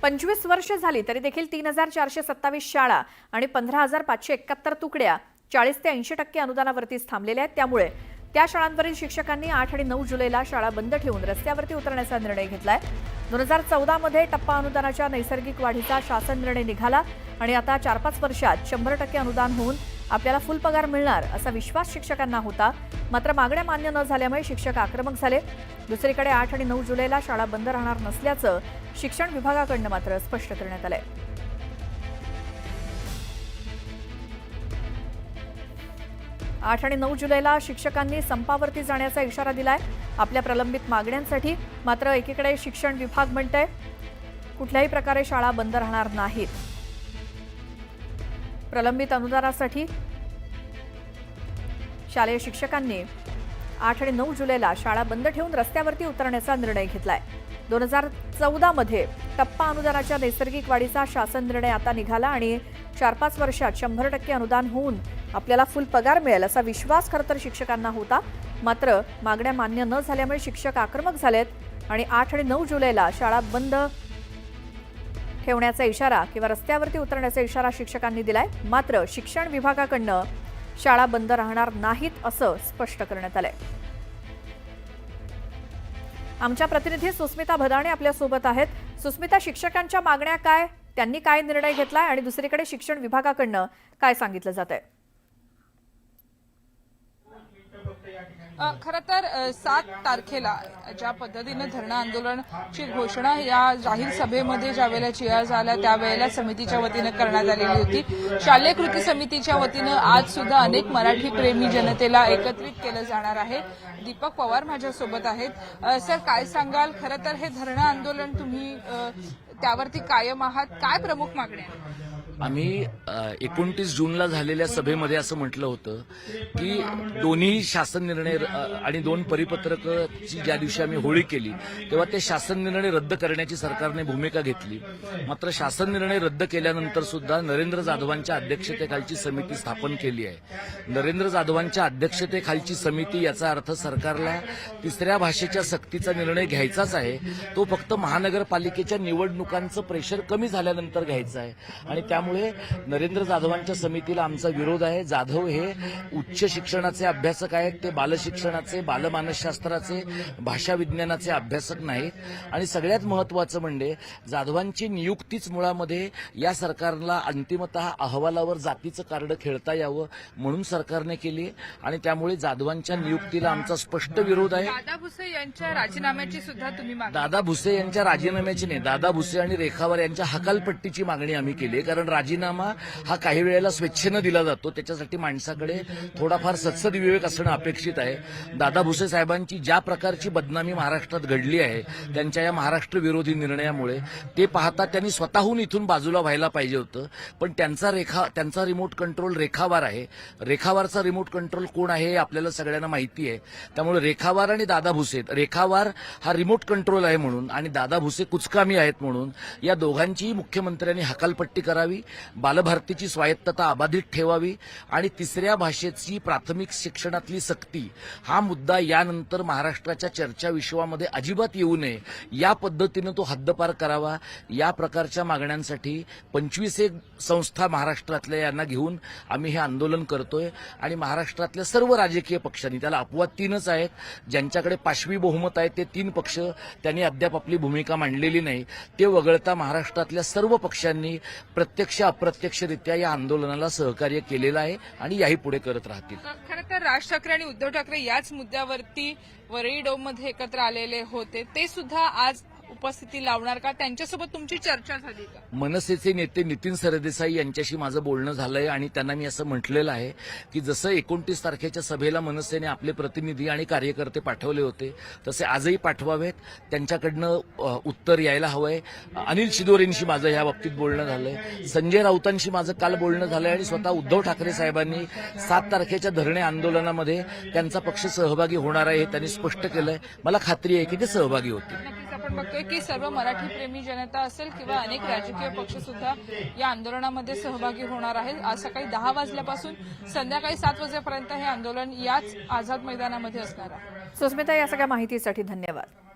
25 वर्ष झाली तरी देखील 3427 शाळा आणि 15571 तुकड्या 40 ते 80% अनुदानावरतीच थांबलेल्या आहेत। त्यामुळे त्या शाळांवरील शिक्षकांनी 8 आणि 9 जुलैला शाळा बंद ठेवून रस्त्यावरती उतरण्याचा निर्णय घेतलाय। 2014 मध्ये टप्पा अनुदानाच्या नैसर्गिक वाढीचा शासन निर्णय निघाला आणि आता 4-5 वर्षात 100% अनुदान होऊन आपल्याला फुल पगार मिळणार असा विश्वास शिक्षकांना होता। मात्र मागण्या मान्य न झाल्यामुळे शिक्षक आक्रमक झाले। दुसरीकडे 8 आणि 9 जुलैला शाळा बंद राहणार नसल्याचं शिक्षण विभागाकडून मात्र स्पष्ट करण्यात आलंय। 8 आणि 9 जुलैला शिक्षकांनी संपावरती जाण्याचा इशारा दिलाय आपल्या प्रलंबित मागण्यांसाठी। मात्र एकीकडे शिक्षण विभाग म्हणतंय कुठल्याही प्रकारे शाळा बंद राहणार नाहीत। प्रलंबित अनुदानासाठी शालेय शिक्षकांनी 8 आणि 9 जुलैला शाळा बंद ठेवून रस्त्यावरती उतरण्याचा निर्णय घेतलाय। 2014 मध्ये टप्पा अनुदानाच्या नैसर्गिक वाढीचा शासन निर्णय आता निघाला आणि 4-5 वर्षात 100% अनुदान होऊन आपल्याला फुल पगार मिळेल असा विश्वास खरं तर शिक्षकांना होता। मात्र मागण्या मान्य न झाल्यामुळे शिक्षक आक्रमक झालेत आणि 8 आणि 9 जुलैला शाळा बंद ठेवण्याचा इशारा किंवा रस्त्यावरती उतरण्याचा इशारा शिक्षकांनी दिलाय। मात्र शिक्षण विभागाकडून शाळा बंद राहणार नाहीत असं स्पष्ट करण्यात आलंय। आमच्या प्रतिनिधी सुस्मिता भदाणे आपल्या सोबत आहेत। सुस्मिता, शिक्षकांच्या मागण्या काय, त्यांनी काय निर्णय घेतलाय आणि दुसरीकडे शिक्षण विभागाकडून काय सांगितलं जातंय? खरं तर 7 तारखेला ज्या पद्धतीने धरणं आंदोलनाची घोषणा या जाहीर सभेमध्ये ज्यावेळेला चिया झाल्या त्यावेळेला समितीच्या वतीनं करण्यात आलेली होती। शालेय कृती समितीच्या वतीनं आज सुद्धा अनेक मराठी प्रेमी जनतेला एकत्रित केलं जाणार आहे। दीपक पवार माझ्यासोबत आहेत। सर, काय सांगाल? खरं तर हे धरणं आंदोलन तुम्ही त्यावरती कायम आहात, काय प्रमुख मागण्या? आम्ही 29 जूनला झालेल्या सभेमध्ये असं म्हटलं होतं की दोन्ही शासन निर्णय आणि 2 परिपत्रकाची ज्या दिवशी आम्ही होळी केली तेव्हा ते शासन निर्णय रद्द करण्याची सरकारने भूमिका घेतली। मात्र शासन निर्णय रद्द केल्यानंतर सुद्धा नरेंद्र जाधवांच्या अध्यक्षतेखालची समिती स्थापन केली आहे। नरेंद्र जाधवांच्या अध्यक्षतेखालची समिती याचा अर्थ सरकारला 3ऱ्या भाषेच्या सक्तीचा निर्णय घ्यायचाच आहे। तो फक्त महानगरपालिकेच्या निवडणुकांचं प्रेशर कमी झाल्यानंतर घ्यायचा आहे आणि त्यामुळे नरेंद्र जाधवांच्या समितीला आमचा विरोध आहे। जाधव हे उच्च शिक्षणाचे अभ्यासक आहेत, ते बालशिक्षणाचे, बालमानसशास्त्राचे, भाषा विज्ञानाचे अभ्यासक नाहीत आणि सगळ्यात महत्वाचं म्हणजे जाधवांची नियुक्तीच मुळामध्ये या सरकारला अंतिमतः अहवालावर जातीचं कार्ड खेळता यावं म्हणून सरकारने केली आणि त्यामुळे जाधवांच्या नियुक्तीला आमचा स्पष्ट विरोध आहे। दादा भुसे यांच्या राजीनाम्याची सुद्धा तुम्ही मागणी? दादा भुसे यांच्या राजीनाम्याची नाही, दादा भुसे आणि रेखावार यांच्या हकालपट्टीची मागणी आम्ही केली। कारण राजीनामा हा काही वेळेला स्वेच्छेनं दिला जातो, त्याच्यासाठी माणसाकडे थोडाफार सत्सद विवेक असणं अपेक्षित आहे। दादा भुसे साहेबांची ज्या प्रकारची बदनामी महाराष्ट्रात घडली आहे त्यांच्या या महाराष्ट्र विरोधी निर्णयामुळे ते पाहता त्यांनी स्वतःहून इथून बाजूला व्हायला पाहिजे होतं, पण त्यांचा रिमोट कंट्रोल रेखावार आहे। रेखावारचा रिमोट कंट्रोल कोण आहे हे आपल्याला सगळ्यांना माहिती आहे। त्यामुळे रेखावार आणि दादा भुसे, रेखावार हा रिमोट कंट्रोल आहे म्हणून आणि दादा भुसे कुचकामी आहेत म्हणून या दोघांचीही मुख्यमंत्र्यांनी हकालपट्टी करावी, बालभारतीची स्वायत्तता अबाधित ठेवावी आणि 3ऱ्या भाषेची प्राथमिक शिक्षणातली सक्ती हा मुद्दा यानंतर महाराष्ट्राच्या चर्चा विश्वामध्ये अजिबात येऊ नये या पद्धतीनं तो हद्दपार करावा। या प्रकारच्या मागण्यांसाठी 25 संस्था महाराष्ट्रातल्या यांना घेऊन आम्ही हे आंदोलन करतोय आणि महाराष्ट्रातल्या सर्व राजकीय पक्षांनी, त्याला अपवाद 3च आहेत ज्यांच्याकडे पाशवी बहुमत आहे, ते 3 पक्ष त्यांनी अद्याप आपली भूमिका मांडलेली नाही, ते वगळता महाराष्ट्रातल्या सर्व पक्षांनी प्रत्यक्ष अप्रत्यक्षरित्या या आंदोलनाला सहकार्य केलेलं आहे आणि याही पुढे करत राहतील। खरं तर राज ठाकरे आणि उद्धव ठाकरे याच मुद्द्यावरती वरळी डोममध्ये एकत्र आलेले होते, ते सुद्धा आज उपस्थिती लावणार का? त्यांच्यासोबत तुमची चर्चा झाली का? मनसेचे नेते नितीन सरदेसाई यांच्याशी माझं बोलणं झालंय आणि त्यांना मी असं म्हटलेलं आहे की जसं 29 तारखेच्या सभेला मनसेने आपले प्रतिनिधी आणि कार्यकर्ते पाठवले होते तसे आजही पाठवावेत, त्यांच्याकडनं उत्तर यायला हवंय। अनिल शिदोरेंशी माझं या बाबतीत बोलणं झालंय, संजय राऊतांशी माझं काल बोलणं झालंय आणि स्वतः उद्धव ठाकरे साहेबांनी 7 तारखेच्या धरणे आंदोलनामध्ये त्यांचा पक्ष सहभागी होणार आहे हे त्यांनी स्पष्ट केलंय। मला खात्री आहे की ते सहभागी होतील। आपण बघतोय की सर्व मराठी प्रेमी जनता असेल किंवा अनेक राजकीय पक्ष सुद्धा या आंदोलनामध्ये सहभागी होणार आहेत। आज सकाळी 10 वाजल्यापासून संध्याकाळी 7 वाजेपर्यंत हे आंदोलन याच आझाद मैदानामध्ये असणार आहे। सुस्मिता, या सगळ्या माहितीसाठी धन्यवाद।